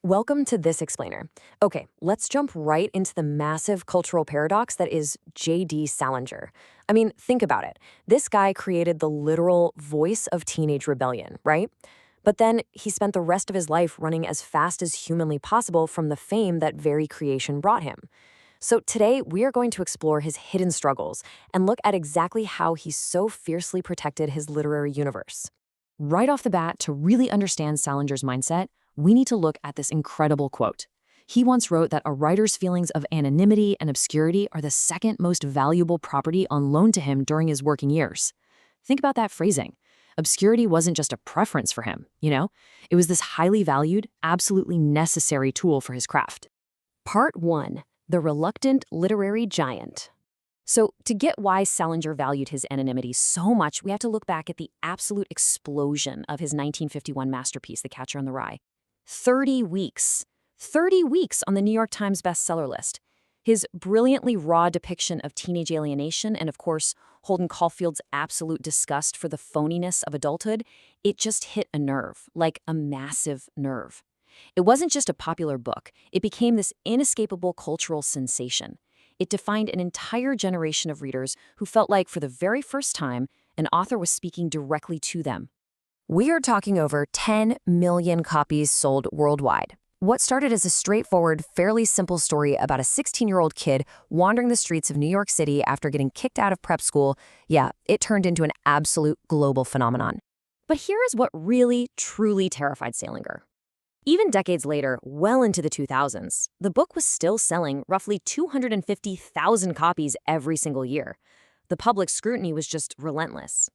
Welcome to This Explainer. Okay, let's jump right into the massive cultural paradox that is J.D. Salinger. I mean, think about it. This guy created the literal voice of teenage rebellion, right? But then he spent the rest of his life running as fast as humanly possible from the fame that very creation brought him. So today, we are going to explore his hidden struggles and look at exactly how he so fiercely protected his literary universe. Right off the bat, to really understand Salinger's mindset, we need to look at this incredible quote. He once wrote that a writer's feelings of anonymity and obscurity are the second most valuable property on loan to him during his working years. Think about that phrasing. Obscurity wasn't just a preference for him, It was this highly valued, absolutely necessary tool for his craft. Part 1. The Reluctant Literary Giant. So, to get why Salinger valued his anonymity so much, we have to look back at the absolute explosion of his 1951 masterpiece, The Catcher in the Rye. 30 weeks. 30 weeks on the New York Times bestseller list. His brilliantly raw depiction of teenage alienation and, of course, Holden Caulfield's absolute disgust for the phoniness of adulthood, it just hit a nerve, like a massive nerve. It wasn't just a popular book. It became this inescapable cultural sensation. It defined an entire generation of readers who felt like, for the very first time, an author was speaking directly to them. We are talking over 10 million copies sold worldwide. What started as a straightforward, fairly simple story about a 16-year-old kid wandering the streets of New York City after getting kicked out of prep school, it turned into an absolute global phenomenon. But here is what really, truly terrified Salinger. Even decades later, well into the 2000s, the book was still selling roughly 250,000 copies every single year. The public scrutiny was just relentless.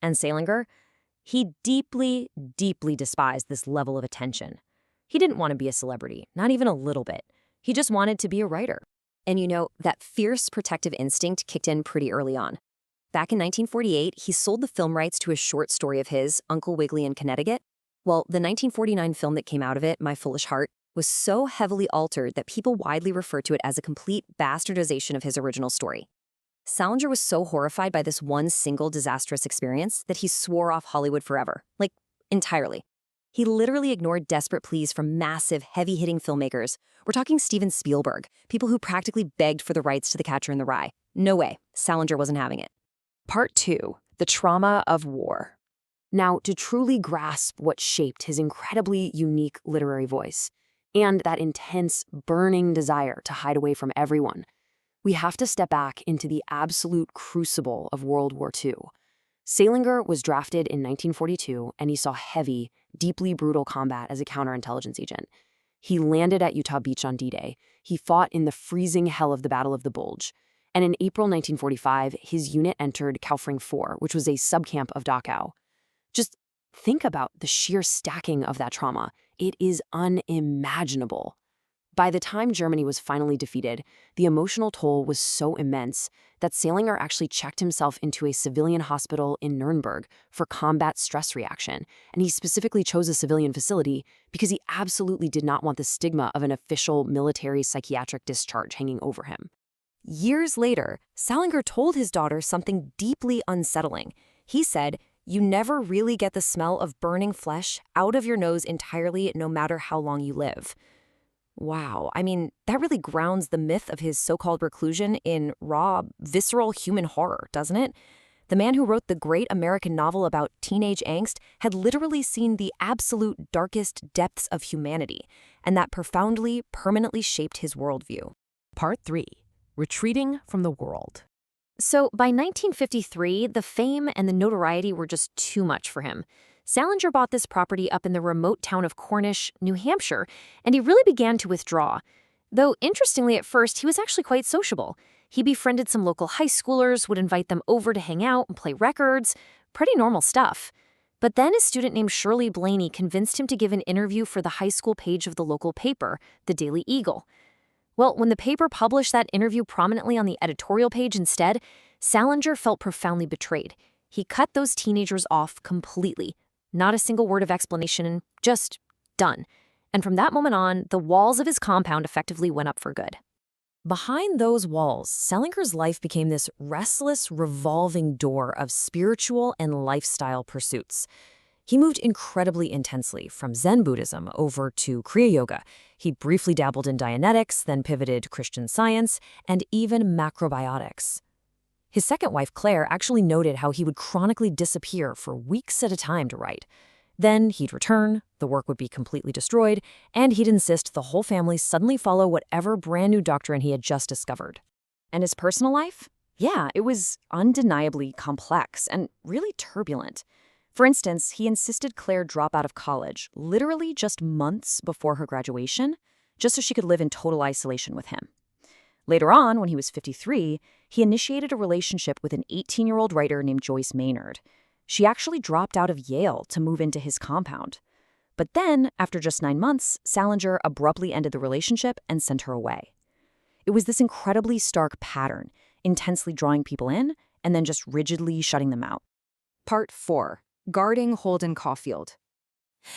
And Salinger? He deeply, deeply despised this level of attention. He didn't want to be a celebrity, not even a little bit. He just wanted to be a writer. And that fierce protective instinct kicked in pretty early on. Back in 1948, he sold the film rights to a short story of his, Uncle Wiggily in Connecticut. Well, the 1949 film that came out of it, My Foolish Heart, was so heavily altered that people widely refer to it as a complete bastardization of his original story. Salinger was so horrified by this one single disastrous experience that he swore off Hollywood forever, like entirely. He literally ignored desperate pleas from massive, heavy-hitting filmmakers. We're talking Steven Spielberg, people who practically begged for the rights to The Catcher in the Rye. No way, Salinger wasn't having it. Part 2. The Trauma of War. Now, to truly grasp what shaped his incredibly unique literary voice, and that intense, burning desire to hide away from everyone, we have to step back into the absolute crucible of World War II. Salinger was drafted in 1942, and he saw heavy, deeply brutal combat as a counterintelligence agent. He landed at Utah Beach on D-Day. He fought in the freezing hell of the Battle of the Bulge. And in April 1945, his unit entered Kaufering 4, which was a subcamp of Dachau. Just think about the sheer stacking of that trauma. It is unimaginable. By the time Germany was finally defeated, the emotional toll was so immense that Salinger actually checked himself into a civilian hospital in Nuremberg for combat stress reaction, and he specifically chose a civilian facility because he absolutely did not want the stigma of an official military psychiatric discharge hanging over him. Years later, Salinger told his daughter something deeply unsettling. He said, "You never really get the smell of burning flesh out of your nose entirely, no matter how long you live." Wow, that really grounds the myth of his so-called reclusion in raw, visceral human horror, doesn't it? The man who wrote the great American novel about teenage angst had literally seen the absolute darkest depths of humanity, and that profoundly, permanently shaped his worldview. Part 3. Retreating from the world. So by 1953, the fame and the notoriety were just too much for him. Salinger bought this property up in the remote town of Cornish, New Hampshire, and he really began to withdraw. Though, interestingly, at first, he was actually quite sociable. He befriended some local high schoolers, would invite them over to hang out and play records. Pretty normal stuff. But then a student named Shirley Blaney convinced him to give an interview for the high school page of the local paper, the Daily Eagle. Well, when the paper published that interview prominently on the editorial page instead, Salinger felt profoundly betrayed. He cut those teenagers off completely. Not a single word of explanation, just done. And from that moment on, the walls of his compound effectively went up for good. Behind those walls, Salinger's life became this restless, revolving door of spiritual and lifestyle pursuits. He moved incredibly intensely from Zen Buddhism over to Kriya Yoga. He briefly dabbled in Dianetics, then pivoted to Christian Science, and even macrobiotics. His second wife, Claire, actually noted how he would chronically disappear for weeks at a time to write. Then he'd return, the work would be completely destroyed, and he'd insist the whole family suddenly follow whatever brand new doctrine he had just discovered. And his personal life? Yeah, it was undeniably complex and really turbulent. For instance, he insisted Claire drop out of college, literally just months before her graduation, just so she could live in total isolation with him. Later on, when he was 53, he initiated a relationship with an 18-year-old writer named Joyce Maynard. She actually dropped out of Yale to move into his compound. But then, after just 9 months, Salinger abruptly ended the relationship and sent her away. It was this incredibly stark pattern, intensely drawing people in and then just rigidly shutting them out. Part 4. Guarding Holden Caulfield.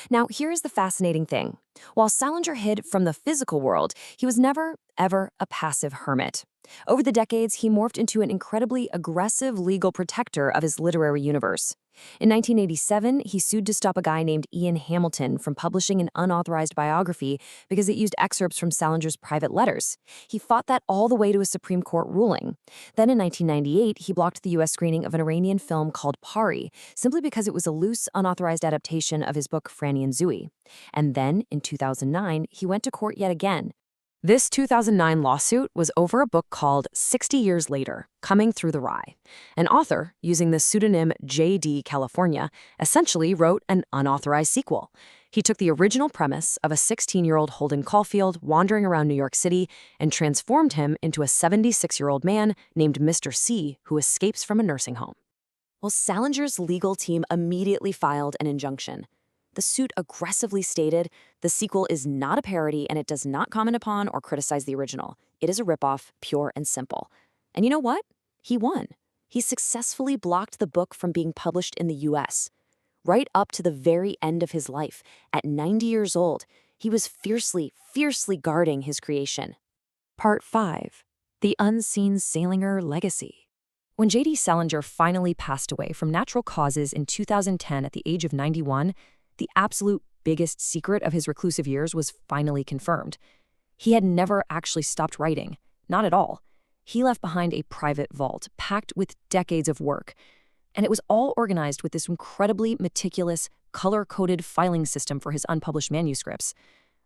Now, here's the fascinating thing. While Salinger hid from the physical world, he was never, ever a passive hermit. Over the decades, he morphed into an incredibly aggressive legal protector of his literary universe. In 1987, he sued to stop a guy named Ian Hamilton from publishing an unauthorized biography because it used excerpts from Salinger's private letters. He fought that all the way to a Supreme Court ruling. Then in 1998, he blocked the U.S. screening of an Iranian film called Pari, simply because it was a loose, unauthorized adaptation of his book Franny and Zooey. And then, in 2009, he went to court yet again. This 2009 lawsuit was over a book called 60 Years Later, Coming Through the Rye. An author, using the pseudonym J.D. California, essentially wrote an unauthorized sequel. He took the original premise of a 16-year-old Holden Caulfield wandering around New York City and transformed him into a 76-year-old man named Mr. C who escapes from a nursing home. Well, Salinger's legal team immediately filed an injunction. The suit aggressively stated, the sequel is not a parody and it does not comment upon or criticize the original. It is a ripoff, pure and simple. And you know what? He won. He successfully blocked the book from being published in the U.S. Right up to the very end of his life, at 90 years old, he was fiercely, fiercely guarding his creation. Part 5. The Unseen Salinger Legacy. When J.D. Salinger finally passed away from natural causes in 2010 at the age of 91, the absolute biggest secret of his reclusive years was finally confirmed. He had never actually stopped writing, not at all. He left behind a private vault packed with decades of work, and it was all organized with this incredibly meticulous, color-coded filing system for his unpublished manuscripts.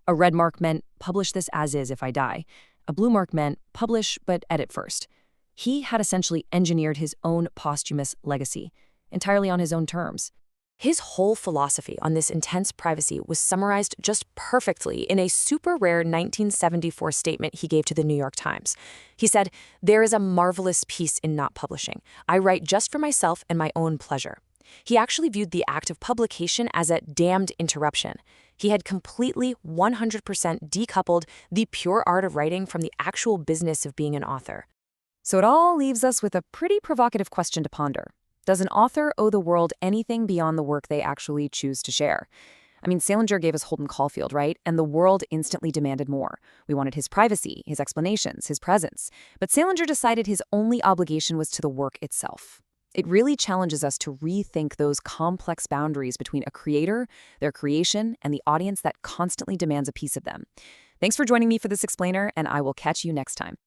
A red mark meant, publish this as is if I die. A blue mark meant, publish but edit first. He had essentially engineered his own posthumous legacy, entirely on his own terms. His whole philosophy on this intense privacy was summarized just perfectly in a super rare 1974 statement he gave to the New York Times. He said, "There is a marvelous peace in not publishing. I write just for myself and my own pleasure." He actually viewed the act of publication as a damned interruption. He had completely 100% decoupled the pure art of writing from the actual business of being an author. So it all leaves us with a pretty provocative question to ponder. Does an author owe the world anything beyond the work they actually choose to share? I mean, Salinger gave us Holden Caulfield, right? And the world instantly demanded more. We wanted his privacy, his explanations, his presence. But Salinger decided his only obligation was to the work itself. It really challenges us to rethink those complex boundaries between a creator, their creation, and the audience that constantly demands a piece of them. Thanks for joining me for this explainer, and I will catch you next time.